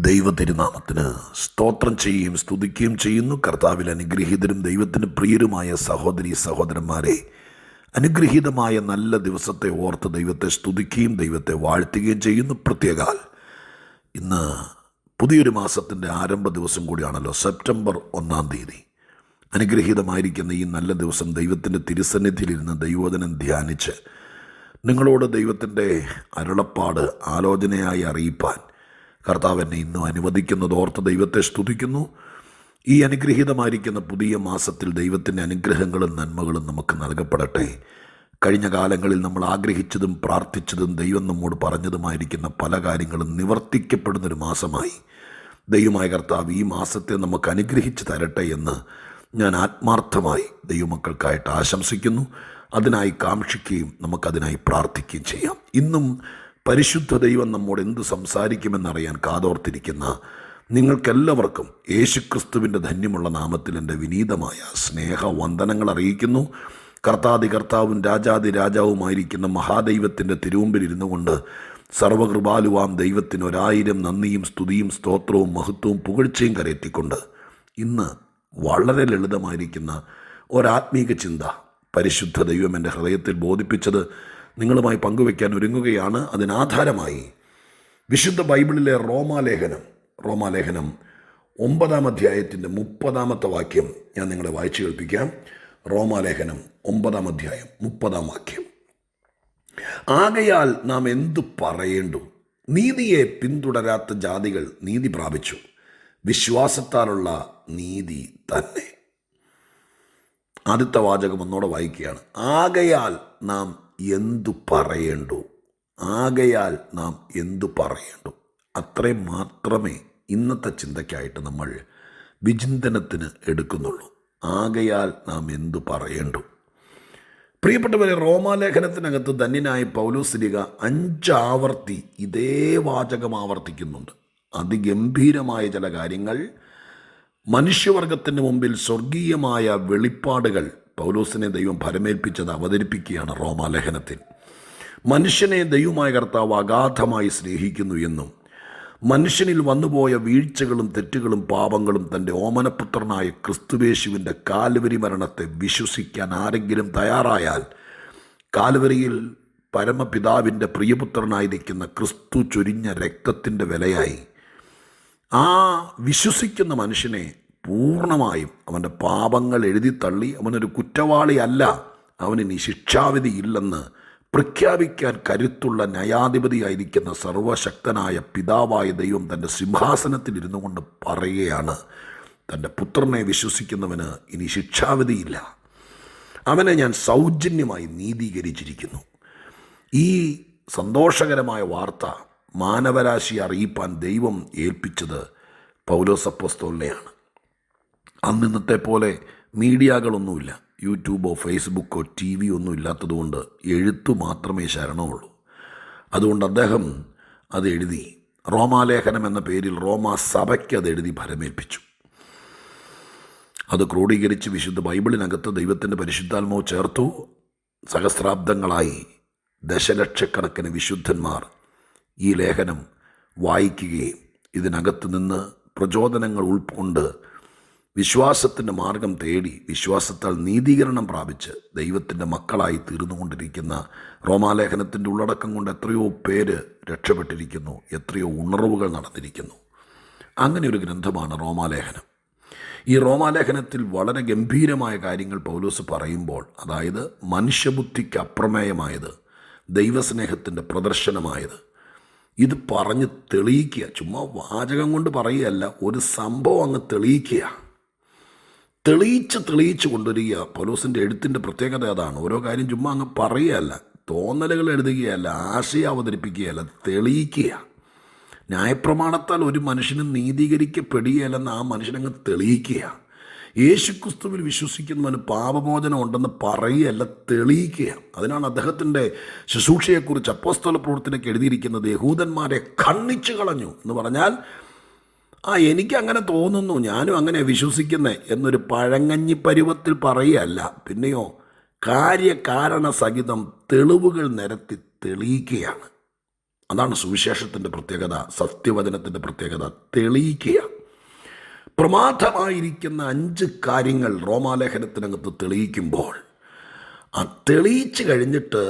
ദൈവ തിരുനാമത്തിന് സ്തോത്രം ചെയ്യുകയും സ്തുതിക്കുകയും ചെയ്യുന്നു. കർത്താവിൽ അനുഗ്രഹീതരും ദൈവത്തിന് പ്രിയരുമായ സഹോദരി സഹോദരന്മാരെ, അനുഗ്രഹീതമായ നല്ല ദിവസത്തെ ഓർത്ത് ദൈവത്തെ സ്തുതിക്കുകയും ദൈവത്തെ വാഴ്ത്തുകയും ചെയ്യുന്നു. പ്രത്യേകാൽ ഇന്ന് പുതിയൊരു മാസത്തിൻ്റെ ആരംഭ ദിവസം കൂടിയാണല്ലോ, സെപ്റ്റംബർ 1-ാം തീയതി. അനുഗ്രഹീതമായിരിക്കുന്ന ഈ നല്ല ദിവസം ദൈവത്തിൻ്റെ തിരുസന്നിധിയിലിരുന്ന് ദൈവവചനം ധ്യാനിച്ച് നിങ്ങളോട് ദൈവത്തിൻ്റെ അരുളപ്പാട് ആലോചനയായി അറിയിപ്പാൻ കർത്താവ് എന്നെ ഇന്നും അനുവദിക്കുന്നതോർത്ത് ദൈവത്തെ സ്തുതിക്കുന്നു. ഈ അനുഗ്രഹീതമായിരിക്കുന്ന പുതിയ മാസത്തിൽ ദൈവത്തിൻ്റെ അനുഗ്രഹങ്ങളും നന്മകളും നമുക്ക് നൽകപ്പെടട്ടെ. കഴിഞ്ഞ കാലങ്ങളിൽ നമ്മൾ ആഗ്രഹിച്ചതും പ്രാർത്ഥിച്ചതും ദൈവം നമ്മോട് പറഞ്ഞതുമായിരിക്കുന്ന പല കാര്യങ്ങളും നിവർത്തിക്കപ്പെടുന്നൊരു മാസമായി ദൈവമായ കർത്താവ് ഈ മാസത്തെ നമുക്ക് അനുഗ്രഹിച്ച് തരട്ടെ എന്ന് ഞാൻ ആത്മാർത്ഥമായി ദൈവമക്കൾക്കായിട്ട് ആശംസിക്കുന്നു. അതിനായി കാക്ഷിക്കുകയും നമുക്കതിനായി പ്രാർത്ഥിക്കുകയും ചെയ്യാം. ഇന്നും പരിശുദ്ധ ദൈവം നമ്മോട് എന്ത് സംസാരിക്കുമെന്നറിയാൻ കാതോർത്തിരിക്കുന്ന നിങ്ങൾക്കെല്ലാവർക്കും യേശുക്രിസ്തുവിൻ്റെ ധന്യമുള്ള നാമത്തിൽ എൻ്റെ വിനീതമായ സ്നേഹവന്ദനങ്ങൾ അറിയിക്കുന്നു. കർത്താവും രാജാതി രാജാവുമായിരിക്കുന്ന മഹാദൈവത്തിൻ്റെ തിരുമുമ്പിലിരുന്നു കൊണ്ട് സർവകൃപാലുവാം ദൈവത്തിന് 1000 നന്ദിയും സ്തുതിയും സ്തോത്രവും മഹത്വവും പുകഴ്ചയും കരയറ്റിക്കൊണ്ട് ഇന്ന് വളരെ ലളിതമായിരിക്കുന്ന ഒരാത്മീക ചിന്ത പരിശുദ്ധ ദൈവം എൻ്റെ ഹൃദയത്തിൽ ബോധിപ്പിച്ചത് നിങ്ങളുമായി പങ്കുവയ്ക്കാൻ ഒരുങ്ങുകയാണ്. അതിനാധാരമായി വിശുദ്ധ ബൈബിളിലെ റോമാലേഖനം 9-ാം അധ്യായത്തിൻ്റെ 30-ാമത്തെ വാക്യം ഞാൻ നിങ്ങളെ വായിച്ചു കേൾപ്പിക്കാം. റോമാലേഖനം 9-ാം അധ്യായം 30-ാം വാക്യം: ആകയാൽ നാം എന്തു പറയേണ്ടു? നീതിയെ പിന്തുടരാത്ത ജാതികൾ നീതി പ്രാപിച്ചു, വിശ്വാസത്താലുള്ള നീതി തന്നെ. ആദ്യത്തെ വാചകം ഒന്നോടെ വായിക്കുകയാണ്. ആകയാൽ നാം എന്തു പറയേണ്ടു? ആകയാൽ നാം എന്തു പറയേണ്ടു? അത്രയും മാത്രമേ ഇന്നത്തെ ചിന്തയ്ക്കായിട്ട് നമ്മൾ വിചിന്തനത്തിന് എടുക്കുന്നുള്ളൂ. ആകയാൽ നാം എന്തു പറയേണ്ടു? പ്രിയപ്പെട്ടവരെ, റോമാലേഖനത്തിനകത്ത് ധന്യനായ പൗലോസ്ലീഹ 5 ആവർത്തി ഇതേ വാചകം ആവർത്തിക്കുന്നുണ്ട്. അതിഗംഭീരമായ ചില കാര്യങ്ങൾ, മനുഷ്യവർഗത്തിന് മുമ്പിൽ സ്വർഗീയമായ വെളിപ്പാടുകൾ പൗലോസിനെ ദൈവം ഭരമേൽപ്പിച്ചത് അവതരിപ്പിക്കുകയാണ് റോമാലേഖനത്തിൽ. മനുഷ്യനെ ദൈവമായ കർത്താവ് അഗാധമായി സ്നേഹിക്കുന്നു എന്നും മനുഷ്യനിൽ വന്നുപോയ വീഴ്ചകളും തെറ്റുകളും പാപങ്ങളും തൻ്റെ ഓമനപുത്രനായ ക്രിസ്തുവേശുവിൻ്റെ കാൽവരി മരണത്തെ വിശ്വസിക്കാൻ ആരെങ്കിലും തയ്യാറായാൽ കാൽവരിയിൽ പരമപിതാവിൻ്റെ പ്രിയപുത്രനായിരിക്കുന്ന ക്രിസ്തു ചൊരിഞ്ഞ രക്തത്തിൻ്റെ വിലയായി ആ വിശ്വസിക്കുന്ന മനുഷ്യനെ പൂർണ്ണമായും അവൻ്റെ പാപങ്ങൾ എഴുതിത്തള്ളി അവനൊരു കുറ്റവാളിയല്ല, അവനിനി ശിക്ഷാവിധി ഇല്ലെന്ന് പ്രഖ്യാപിക്കാൻ കരുത്തുള്ള ന്യായാധിപതിയായിരിക്കുന്ന സർവശക്തനായ പിതാവായ ദൈവം തൻ്റെ സിംഹാസനത്തിലിരുന്നു കൊണ്ട് പറയുകയാണ്, തൻ്റെ പുത്രനെ വിശ്വസിക്കുന്നവന് ഇനി ശിക്ഷാവിധിയില്ല, അവനെ ഞാൻ സൗജന്യമായി നീതീകരിച്ചിരിക്കുന്നു. ഈ സന്തോഷകരമായ വാർത്ത മാനവരാശി അറിയിപ്പാൻ ദൈവം ഏൽപ്പിച്ചത് പൗലോസ് അപ്പോസ്തലനെയാണ്. അന്ന് ഇന്നത്തെ പോലെ മീഡിയകളൊന്നുമില്ല, യൂട്യൂബോ ഫേസ്ബുക്കോ TV ഒന്നും ഇല്ലാത്തതുകൊണ്ട് എഴുത്തു മാത്രമേ ശരണമുള്ളൂ. അതുകൊണ്ട് അദ്ദേഹം അത് എഴുതി, റോമാലേഖനം എന്ന പേരിൽ റോമാ സഭയ്ക്ക് അത് എഴുതി ഭരമേൽപ്പിച്ചു. അത് ക്രോഡീകരിച്ച് വിശുദ്ധ ബൈബിളിനകത്ത് ദൈവത്തിൻ്റെ പരിശുദ്ധാത്മാവ് ചേർത്തു. സഹസ്രാബ്ദങ്ങളായി ദശലക്ഷക്കണക്കിന് വിശുദ്ധന്മാർ ഈ ലേഖനം വായിക്കുകയും ഇതിനകത്ത് നിന്ന് പ്രചോദനങ്ങൾ ഉൾക്കൊണ്ട് വിശ്വാസത്തിൻ്റെ മാർഗം തേടി വിശ്വാസത്താൽ നീതീകരണം പ്രാപിച്ച് ദൈവത്തിൻ്റെ മക്കളായി തീർന്നുകൊണ്ടിരിക്കുന്ന റോമാലേഖനത്തിൻ്റെ ഉള്ളടക്കം കൊണ്ട് എത്രയോ പേര് രക്ഷപ്പെട്ടിരിക്കുന്നു, എത്രയോ ഉണർവുകൾ നടന്നിരിക്കുന്നു. അങ്ങനെ ഒരു ഗ്രന്ഥമാണ് റോമാലേഖനം. ഈ റോമാലേഖനത്തിൽ വളരെ ഗംഭീരമായ കാര്യങ്ങൾ പൗലോസ് പറയുമ്പോൾ, അതായത് മനുഷ്യബുദ്ധിക്ക് അപ്രമേയമായത്, ദൈവസ്നേഹത്തിൻ്റെ പ്രദർശനമായത്, ഇത് പറഞ്ഞ് തെളിയിക്കുക. ചുമ്മാ വാചകം കൊണ്ട് പറയുകയല്ല, ഒരു സംഭവം അങ്ങ് തെളിയിച്ച് കൊണ്ടുവരിക. പൗലോസിൻ്റെ എഴുത്തിൻ്റെ പ്രത്യേകത അതാണ്. ഓരോ കാര്യം ചുമ്മാ അങ്ങ് പറയുകയല്ല, തോന്നലുകൾ എഴുതുകയല്ല, ആശയം അവതരിപ്പിക്കുകയല്ല, തെളിയിക്കുക. ന്യായപ്രമാണത്താൽ ഒരു മനുഷ്യനും നീതീകരിക്കപ്പെടുകയല്ലെന്ന് ആ മനുഷ്യനങ്ങ് തെളിയിക്കുക. യേശുക്രിസ്തുവിൽ വിശ്വസിക്കുന്നവന് പാപമോചനം ഉണ്ടെന്ന് പറയുകയല്ല, തെളിയിക്കുക. അതിനാണ് അദ്ദേഹത്തിൻ്റെ ശുശ്രൂഷയെക്കുറിച്ച് അപ്പോസ്തല പ്രവൃത്തിനൊക്കെ എഴുതിയിരിക്കുന്നത്, യഹൂദന്മാരെ ഖണ്ഡിച്ചു കളഞ്ഞു എന്ന് പറഞ്ഞാൽ, എനിക്കങ്ങനെ തോന്നുന്നു, ഞാനും അങ്ങനെ വിശ്വസിക്കുന്നേ എന്നൊരു പഴങ്ങഞ്ഞി പരുവത്തിൽ പറയുകയല്ല, പിന്നെയോ കാര്യകാരണ സഹിതം തെളിവുകൾ നിരത്തി തെളിയിക്കുകയാണ്. അതാണ് സുവിശേഷത്തിൻ്റെ പ്രത്യേകത, സത്യവചനത്തിൻ്റെ പ്രത്യേകത. തെളിയിക്കുക. പ്രമാദമായിരിക്കുന്ന 5 കാര്യങ്ങൾ റോമാലേഖനത്തിനകത്ത് തെളിയിക്കുമ്പോൾ, ആ തെളിയിച്ച് കഴിഞ്ഞിട്ട്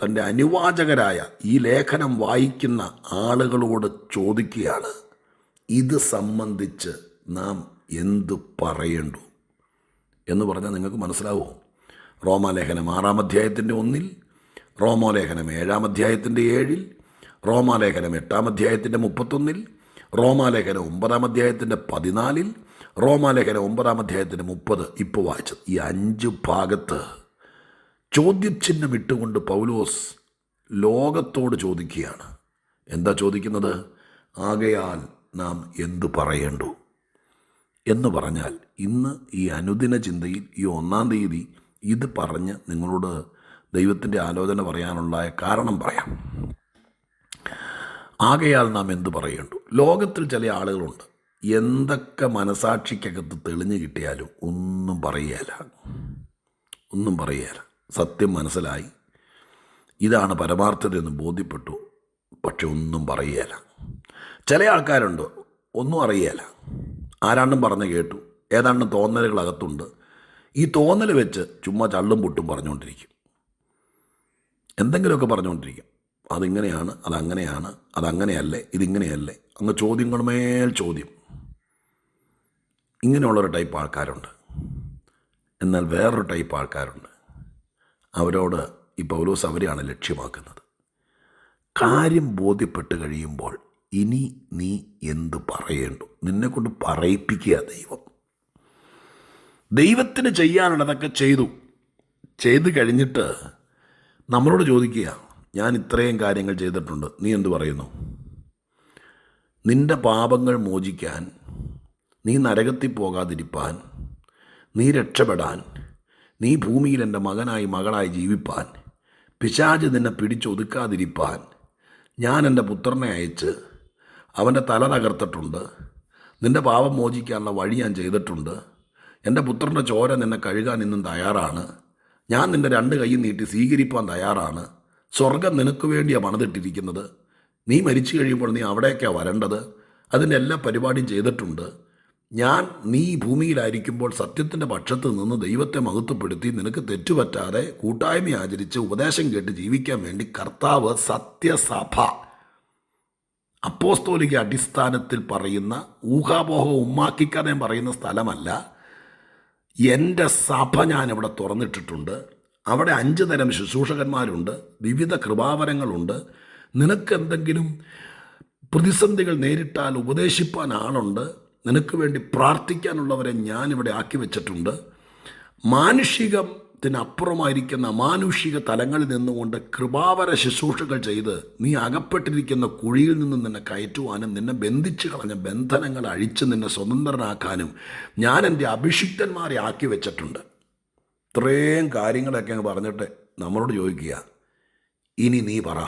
തൻ്റെ അനുവാചകരായ ഈ ലേഖനം വായിക്കുന്ന ആളുകളോട് ചോദിക്കുകയാണ്, ഇത് സംബന്ധിച്ച് നാം എന്തു പറയേണ്ടു എന്ന് പറഞ്ഞാൽ നിങ്ങൾക്ക് മനസ്സിലാവുമോ? റോമാലേഖനം 6-ാം അധ്യായത്തിൻ്റെ 1, റോമാലേഖനം 7-ാം അധ്യായത്തിൻ്റെ 7, റോമാലേഖനം 8-ാം അധ്യായത്തിൻ്റെ 31, റോമാലേഖനം 9-ാം അധ്യായത്തിൻ്റെ 14, റോമാലേഖനം 9-ാം അധ്യായത്തിൻ്റെ 30. ഇപ്പോൾ വായിച്ചത് ഈ 5 ഭാഗത്ത് ചോദ്യചിഹ്നം ഇട്ടുകൊണ്ട് പൗലോസ് ലോകത്തോട് ചോദിക്കുകയാണ്. എന്താ ചോദിക്കുന്നത്? ആകയാൽ നാം എന്തു പറയേണ്ടു എന്ന് പറഞ്ഞാൽ, ഇന്ന് ഈ അനുദിന ചിന്തയിൽ ഈ 1-ാം തീയതി ഇത് പറഞ്ഞ് നിങ്ങളോട് ദൈവത്തിൻ്റെ ആലോചന പറയാനുള്ള കാരണം പറയാം. ആകയാൽ നാം എന്തു പറയേണ്ടു. ലോകത്തിൽ ചില ആളുകളുണ്ട്, എന്തൊക്കെ മനസാക്ഷിക്കകത്ത് തെളിഞ്ഞു കിട്ടിയാലും ഒന്നും പറയുകയില്ല. സത്യം മനസ്സിലായി, ഇതാണ് പരമാർത്ഥതയെന്ന് ബോധ്യപ്പെട്ടു, പക്ഷെ ഒന്നും പറയുകയില്ല. ചില ആൾക്കാരുണ്ട്, ഒന്നും അറിയുകയില്ല, ആരാണ്ടും പറഞ്ഞ് കേട്ടു, ഏതാണ്ടും തോന്നലുകളകത്തുണ്ട്. ഈ തോന്നൽ വെച്ച് ചുമ്മാ ചള്ളും പൊട്ടും പറഞ്ഞുകൊണ്ടിരിക്കും, എന്തെങ്കിലുമൊക്കെ പറഞ്ഞുകൊണ്ടിരിക്കും. അതിങ്ങനെയാണ്, അതങ്ങനെയാണ്, അതങ്ങനെയല്ലേ, ഇതിങ്ങനെയല്ലേ, അങ്ങ് ചോദ്യങ്ങളുമേൽ ചോദ്യം. ഇങ്ങനെയുള്ളൊരു ടൈപ്പ് ആൾക്കാരുണ്ട്. എന്നാൽ വേറൊരു ടൈപ്പ് ആൾക്കാരുണ്ട്, അവരോട് ഈ പൗലോസ് അവരെയാണ് ലക്ഷ്യമാക്കുന്നത്. കാര്യം ബോധ്യപ്പെട്ട് കഴിയുമ്പോൾ ഇനി നീ എന്ത് പറയേണ്ടു, നിന്നെക്കൊണ്ട് പറയിപ്പിക്കുക ദൈവം. ദൈവത്തിന് ചെയ്യാനുള്ളതൊക്കെ ചെയ്തു കഴിഞ്ഞിട്ട് നമ്മളോട് ചോദിക്കുക, ഞാൻ ഇത്രയും കാര്യങ്ങൾ ചെയ്തിട്ടുണ്ട്, നീ എന്തു പറയുന്നു? നിൻ്റെ പാപങ്ങൾ മോചിക്കാൻ, നീ നരകത്തിൽ പോകാതിരിപ്പാൻ, നീ രക്ഷപ്പെടാൻ, നീ ഭൂമിയിൽ എൻ്റെ മകനായി മകളായി ജീവിപ്പാൻ, പിശാച് നിന്നെ പിടിച്ചൊതുക്കാതിരിപ്പാൻ ഞാൻ എൻ്റെ പുത്രനെ അയച്ച് അവൻ്റെ തല തകർത്തിട്ടുണ്ട്. നിൻ്റെ പാപം മോചിക്കാനുള്ള വഴി ഞാൻ ചെയ്തിട്ടുണ്ട്. എൻ്റെ പുത്രൻ്റെ ചോര നിന്നെ കഴുകാൻ ഇന്നും തയ്യാറാണ്. ഞാൻ നിൻ്റെ 2 കൈയും നീട്ടി സ്വീകരിപ്പാൻ തയ്യാറാണ്. സ്വർഗം നിനക്ക് വേണ്ടിയാണ് പണിതിട്ടിരിക്കുന്നത്. നീ മരിച്ചു കഴിയുമ്പോൾ നീ അവിടേക്കാണ് വരേണ്ടത്. അതിൻ്റെ എല്ലാ പരിപാടിയും ചെയ്തിട്ടുണ്ട്. നീ ഭൂമിയിലായിരിക്കുമ്പോൾ സത്യത്തിൻ്റെ പക്ഷത്ത് നിന്ന് ദൈവത്തെ മഹത്വപ്പെടുത്തി നിനക്ക് തെറ്റുപറ്റാതെ കൂട്ടായ്മ ആചരിച്ച് ഉപദേശം കേട്ട് ജീവിക്കാൻ വേണ്ടി കർത്താവ് സത്യസഭ അപ്പോസ്തോലിക അടിസ്ഥാനത്തിൽ പറയുന്ന ഊഹാപോഹം ഉമ്മാക്കിക്കഥയും പറയുന്ന സ്ഥലമല്ല. എൻ്റെ സഭ ഞാനിവിടെ തുറന്നിട്ടിട്ടുണ്ട്. അവിടെ 5 തരം ശുശ്രൂഷകന്മാരുണ്ട്, വിവിധ കൃപാവരങ്ങളുണ്ട്. നിനക്ക് എന്തെങ്കിലും പ്രതിസന്ധികൾ നേരിട്ടാൽ ഉപദേശിപ്പാൻ ആളുണ്ട്. നിനക്ക് വേണ്ടി പ്രാർത്ഥിക്കാനുള്ളവരെ ഞാനിവിടെ ആക്കി വെച്ചിട്ടുണ്ട്. മാനുഷികത്തിനപ്പുറമായിരിക്കുന്ന അമാനുഷിക തലങ്ങളിൽ നിന്നുകൊണ്ട് കൃപാവര ശുശ്രൂഷകൾ ചെയ്ത് നീ അകപ്പെട്ടിരിക്കുന്ന കുഴിയിൽ നിന്ന് നിന്നെ കയറ്റുവാനും നിന്നെ ബന്ധിച്ചു കളഞ്ഞ ബന്ധനങ്ങൾ അഴിച്ച് നിന്നെ സ്വതന്ത്രനാക്കാനും ഞാൻ എൻ്റെ അഭിഷിക്തന്മാരെ ആക്കി വെച്ചിട്ടുണ്ട്. ഇത്രയും കാര്യങ്ങളൊക്കെ അങ്ങ് പറഞ്ഞിട്ട് നമ്മളോട് ചോദിക്കുക, ഇനി നീ പറ,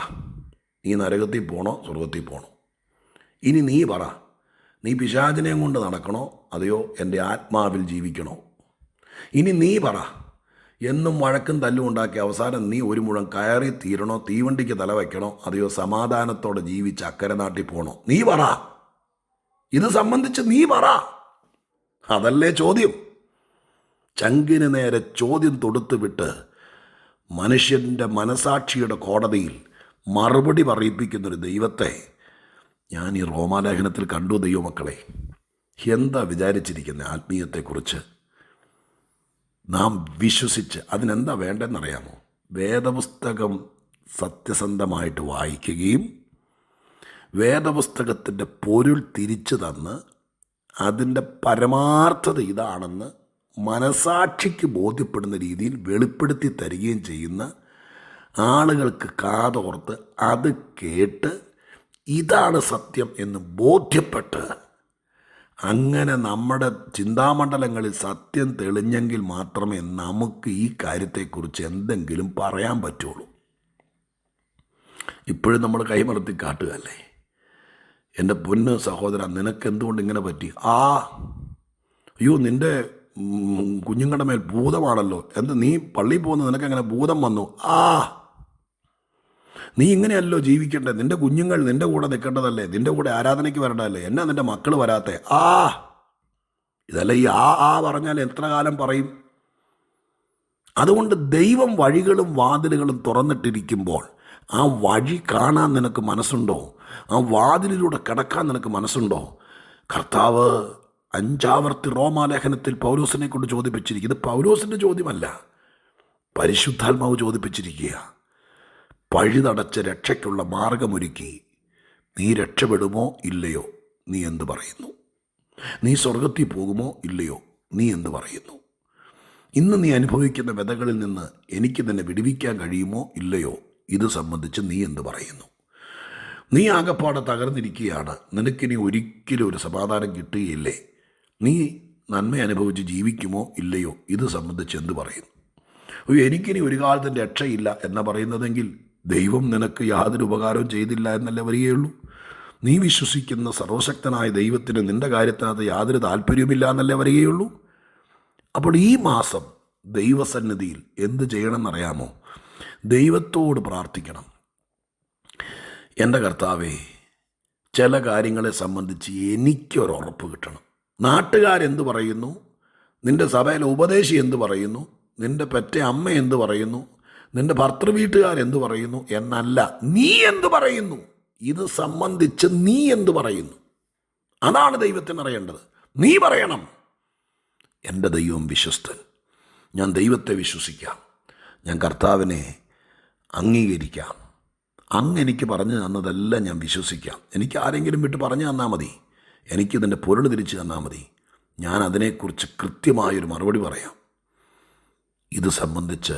നീ നരകത്തിൽ പോകണോ സ്വർഗത്തിൽ പോകണോ? ഇനി നീ പറ, നീ പിശാചിനെയും കൊണ്ട് നടക്കണോ അതെയോ എൻ്റെ ആത്മാവിൽ ജീവിക്കണോ? ഇനി നീ പറ, എന്നും വഴക്കും തല്ലും ഉണ്ടാക്കി അവസാനം നീ ഒരു മുഴം കയറി തീരണോ, തീവണ്ടിക്ക് തല വയ്ക്കണോ അതെയോ സമാധാനത്തോടെ ജീവിച്ച് അക്കരെ നാട്ടിൽ പോകണോ? നീ പറ, ഇത് സംബന്ധിച്ച് നീ പറ. അതല്ലേ ചോദ്യം. ചങ്കിന് നേരെ ചോദ്യം തൊടുത്ത് വിട്ട് മനുഷ്യൻ്റെ മനസാക്ഷിയുടെ കോടതിയിൽ മറുപടി പറയിപ്പിക്കുന്നൊരു ദൈവത്തെ ഞാൻ ഈ റോമാലേഖനത്തിൽ കണ്ടു. ദൈവമക്കളെ, എന്താ വിചാരിച്ചിരിക്കുന്ന ആത്മീയത്തെക്കുറിച്ച്? നാം വിശ്വസിച്ച് അതിനെന്താ വേണ്ടെന്നറിയാമോ? വേദപുസ്തകം സത്യസന്ധമായിട്ട് വായിക്കുകയും വേദപുസ്തകത്തിൻ്റെ പൊരുൾ തിരിച്ചു തന്ന് അതിൻ്റെ പരമാർത്ഥത ഇതാണെന്ന് മനസാക്ഷിക്ക് ബോധ്യപ്പെടുന്ന രീതിയിൽ വെളിപ്പെടുത്തി തരികയും ചെയ്യുന്ന ആളുകൾക്ക് കാതോർത്ത് അത് കേട്ട് ഇതാണ് സത്യം എന്ന് ബോധ്യപ്പെട്ട് അങ്ങനെ നമ്മുടെ ചിന്താമണ്ഡലങ്ങളിൽ സത്യം തെളിഞ്ഞെങ്കിൽ മാത്രമേ നമുക്ക് ഈ കാര്യത്തെക്കുറിച്ച് എന്തെങ്കിലും പറയാൻ പറ്റുള്ളൂ. ഇപ്പോഴും നമ്മൾ കൈമറത്തി കാട്ടുകയല്ലേ. എൻ്റെ പൊന്ന് സഹോദര, നിനക്ക് എന്തുകൊണ്ട് ഇങ്ങനെ പറ്റി? അയ്യോ നിൻ്റെ കുഞ്ഞുങ്ങളുടെ മേൽ ഭൂതമാണല്ലോ. എന്ത് നീ പള്ളിയിൽ പോകുന്ന നിനക്ക് എങ്ങനെ ഭൂതം വന്നു? നീ ഇങ്ങനെയല്ലോ ജീവിക്കേണ്ടത്, നിൻ്റെ കുഞ്ഞുങ്ങൾ നിൻ്റെ കൂടെ നിൽക്കേണ്ടതല്ലേ, നിൻ്റെ കൂടെ ആരാധനയ്ക്ക് വരേണ്ടതല്ലേ, എന്നാ നിൻ്റെ മക്കൾ വരാത്തെ? ഇതല്ല ഈ പറഞ്ഞാൽ എത്ര കാലം പറയും? അതുകൊണ്ട് ദൈവം വഴികളും വാതിലുകളും തുറന്നിട്ടിരിക്കുമ്പോൾ ആ വഴി കാണാൻ നിനക്ക് മനസ്സുണ്ടോ? ആ വാതിലിലൂടെ കിടക്കാൻ നിനക്ക് മനസ്സുണ്ടോ? കർത്താവ് 5 ആവർത്തി റോമാലേഖനത്തിൽ പൗലോസിനെ കൊണ്ട് ചോദിപ്പിച്ചിരിക്കുക. ഇത് പൗലോസിൻ്റെ ചോദ്യമല്ല, പരിശുദ്ധാത്മാവ് ചോദിപ്പിച്ചിരിക്കുക. പഴുതടച്ച് രക്ഷയ്ക്കുള്ള മാർഗമൊരുക്കി നീ രക്ഷപ്പെടുമോ ഇല്ലയോ, നീ എന്ത് പറയുന്നു? നീ സ്വർഗത്തിൽ പോകുമോ ഇല്ലയോ, നീ എന്ത് പറയുന്നു? ഇന്ന് നീ അനുഭവിക്കുന്ന വ്യതകളിൽ നിന്ന് എനിക്ക് തന്നെ വിടുവിക്കാൻ കഴിയുമോ ഇല്ലയോ, ഇത് സംബന്ധിച്ച് നീ എന്ത് പറയുന്നു? നീ ആകപ്പാടെ തകർന്നിരിക്കുകയാണ്, നിനക്കിനി ഒരിക്കലും ഒരു സമാധാനം കിട്ടുകയില്ലേ, നീ നന്മ അനുഭവിച്ച് ജീവിക്കുമോ ഇല്ലയോ, ഇത് സംബന്ധിച്ച് എന്ത് പറയുന്നു? എനിക്കിനി ഒരു കാലത്തും രക്ഷയില്ല എന്നാ പറയുന്നതെങ്കിൽ ദൈവം നിനക്ക് യാതൊരു ഉപകാരവും ചെയ്തില്ല എന്നല്ലേ വരികയുള്ളൂ. നീ വിശ്വസിക്കുന്ന സർവശക്തനായ ദൈവത്തിന് നിൻ്റെ കാര്യത്തിനകത്ത് യാതൊരു താല്പര്യവുമില്ല എന്നല്ലേ വരികയുള്ളൂ. അപ്പോൾ ഈ മാസം ദൈവസന്നിധിയിൽ എന്ത് ചെയ്യണമെന്നറിയാമോ? ദൈവത്തോട് പ്രാർത്ഥിക്കണം. എൻ്റെ കർത്താവേ, ചില കാര്യങ്ങളെ സംബന്ധിച്ച് എനിക്കൊരുറപ്പ് കിട്ടണം. നാട്ടുകാരെന്ത് പറയുന്നു, നിൻ്റെ സഭയിലെ ഉപദേശി എന്ത് പറയുന്നു, നിൻ്റെ പെറ്റ അമ്മ എന്ത് പറയുന്നു, നിൻ്റെ ഭർത്തൃവീട്ടുകാരെന്ത് പറയുന്നു എന്നല്ല, നീ എന്ത് പറയുന്നു, ഇത് സംബന്ധിച്ച് നീ എന്ത് പറയുന്നു, അതാണ് ദൈവത്തിന് അറിയേണ്ടത്. നീ പറയണം, എൻ്റെ ദൈവം വിശ്വസ്തൻ, ഞാൻ ദൈവത്തെ വിശ്വസിക്കാം, ഞാൻ കർത്താവിനെ അംഗീകരിക്കാം, അങ്ങ് എനിക്ക് പറഞ്ഞു തന്നതെല്ലാം ഞാൻ വിശ്വസിക്കാം. എനിക്ക് ആരെങ്കിലും വിട്ട് പറഞ്ഞു തന്നാൽ മതി, എനിക്കിതിൻ്റെ പൊരുൾ തിരിച്ചു തന്നാൽ മതി, ഞാൻ അതിനെക്കുറിച്ച് കൃത്യമായൊരു മറുപടി പറയാം. ഇത് സംബന്ധിച്ച്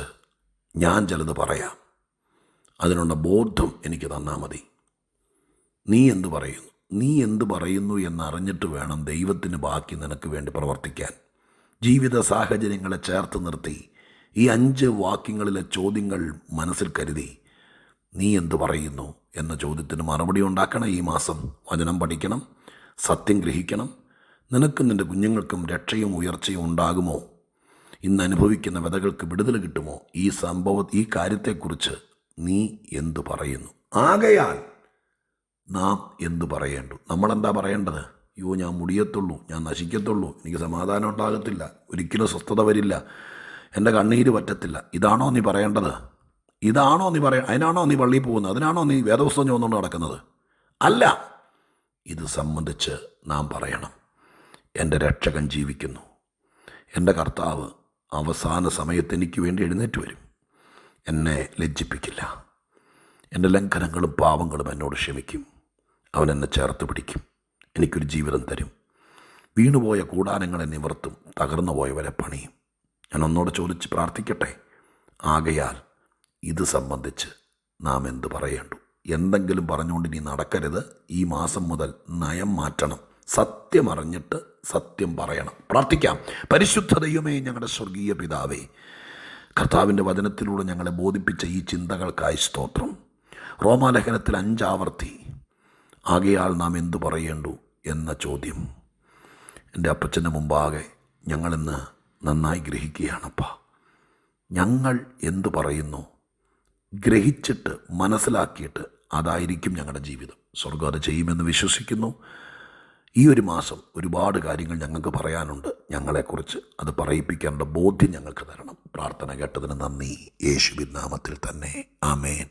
ഞാൻ ചിലത് പറയാം, അതിനുള്ള ബോധം എനിക്ക് തന്നാൽ മതി. നീ എന്ത് പറയുന്നു, നീ എന്ത് പറയുന്നു എന്നറിഞ്ഞിട്ട് വേണം ദൈവത്തിന് ബാക്കി നിനക്ക് വേണ്ടി പ്രവർത്തിക്കാൻ. ജീവിത സാഹചര്യങ്ങളെ ചേർത്ത് നിർത്തി ഈ 5 വാക്യങ്ങളിലെ ചോദ്യങ്ങൾ മനസ്സിൽ കരുതി നീ എന്ത് പറയുന്നു എന്ന ചോദ്യത്തിന് മറുപടി ഉണ്ടാക്കണം. ഈ മാസം വചനം പഠിക്കണം, സത്യം ഗ്രഹിക്കണം. നിനക്കും നിൻ്റെ കുഞ്ഞുങ്ങൾക്കും രക്ഷയും ഉയർച്ചയും ഉണ്ടാകുമോ? ഇന്ന് അനുഭവിക്കുന്ന വ്യതകൾക്ക് വിടുതൽ കിട്ടുമോ? ഈ കാര്യത്തെക്കുറിച്ച് നീ എന്തു പറയുന്നു? ആകയാൽ നാം എന്തു പറയേണ്ടു? നമ്മളെന്താ പറയേണ്ടത്? ഞാൻ മുടിയത്തുള്ളൂ, ഞാൻ നശിക്കത്തുള്ളൂ, എനിക്ക് സമാധാനം ഉണ്ടാകത്തില്ല, ഒരിക്കലും സ്വസ്ഥത വരില്ല, എൻ്റെ കണ്ണീര് പറ്റത്തില്ല. ഇതാണോ നീ പറയേണ്ടത്? ഇതാണോ നീ അതിനാണോ നീ പള്ളിയിൽ പോകുന്നത്? അതിനാണോ നീ വേദപുസ്തകം ചുമന്നുകൊണ്ട് നടക്കുന്നത്? അല്ല, ഇത് സംബന്ധിച്ച് നാം പറയണം, എൻ്റെ രക്ഷകൻ ജീവിക്കുന്നു, എൻ്റെ കർത്താവ് അവസാന സമയത്ത് എനിക്ക് വേണ്ടി എഴുന്നേറ്റ് വരും, എന്നെ ലജ്ജിപ്പിക്കില്ല, എൻ്റെ ലംഘനങ്ങളും പാപങ്ങളും എന്നോട് ക്ഷമിക്കും, അവൻ എന്നെ ചേർത്ത് പിടിക്കും, എനിക്കൊരു ജീവിതം തരും, വീണുപോയ കൂടാരങ്ങളെ നിവർത്തും, തകർന്നു പോയവരെ പണിയും. ഞാൻ ഒന്നോട് ചോദിച്ച് പ്രാർത്ഥിക്കട്ടെ, ആകയാൽ ഇത് സംബന്ധിച്ച് നാം എന്ത് പറയേണ്ടു? എന്തെങ്കിലും പറഞ്ഞുകൊണ്ട് ഇനി നടക്കരുത്. ഈ മാസം മുതൽ നയം മാറ്റണം, സത്യം അറിഞ്ഞിട്ട് സത്യം പറയണം. പ്രാർത്ഥിക്കാം. പരിശുദ്ധ ദൈവമേ, ഞങ്ങളുടെ സ്വർഗീയ പിതാവേ, കർത്താവിൻ്റെ വചനത്തിലൂടെ ഞങ്ങളെ ബോധിപ്പിച്ച ഈ ചിന്തകൾക്കായി സ്തോത്രം. റോമാലേഖനത്തിൽ 5 ആവർത്തി ആകയാൽ നാം എന്തു പറയേണ്ടു എന്ന ചോദ്യം എൻ്റെ അപ്പച്ചൻ്റെ മുമ്പാകെ ഞങ്ങളിന്ന് നന്നായി ഗ്രഹിക്കുകയാണപ്പാ. ഞങ്ങൾ എന്തു പറയുന്നു ഗ്രഹിച്ചിട്ട് മനസ്സിലാക്കിയിട്ട് അതായിരിക്കും ഞങ്ങളുടെ ജീവിതം. സ്വർഗ്ഗം അത് ചെയ്യുമെന്ന് വിശ്വസിക്കുന്നു. ഈ ഒരു മാസം ഒരുപാട് കാര്യങ്ങൾ ഞങ്ങൾക്ക് പറയാനുണ്ട്. ഞങ്ങളെക്കുറിച്ച് അത് പറയിപ്പിക്കാനുള്ള ബോധ്യം ഞങ്ങൾക്ക് തരണം. പ്രാർത്ഥന കേട്ടതിന് നന്ദി. യേശുവിൻ നാമത്തിൽ തന്നെ. ആമേൻ.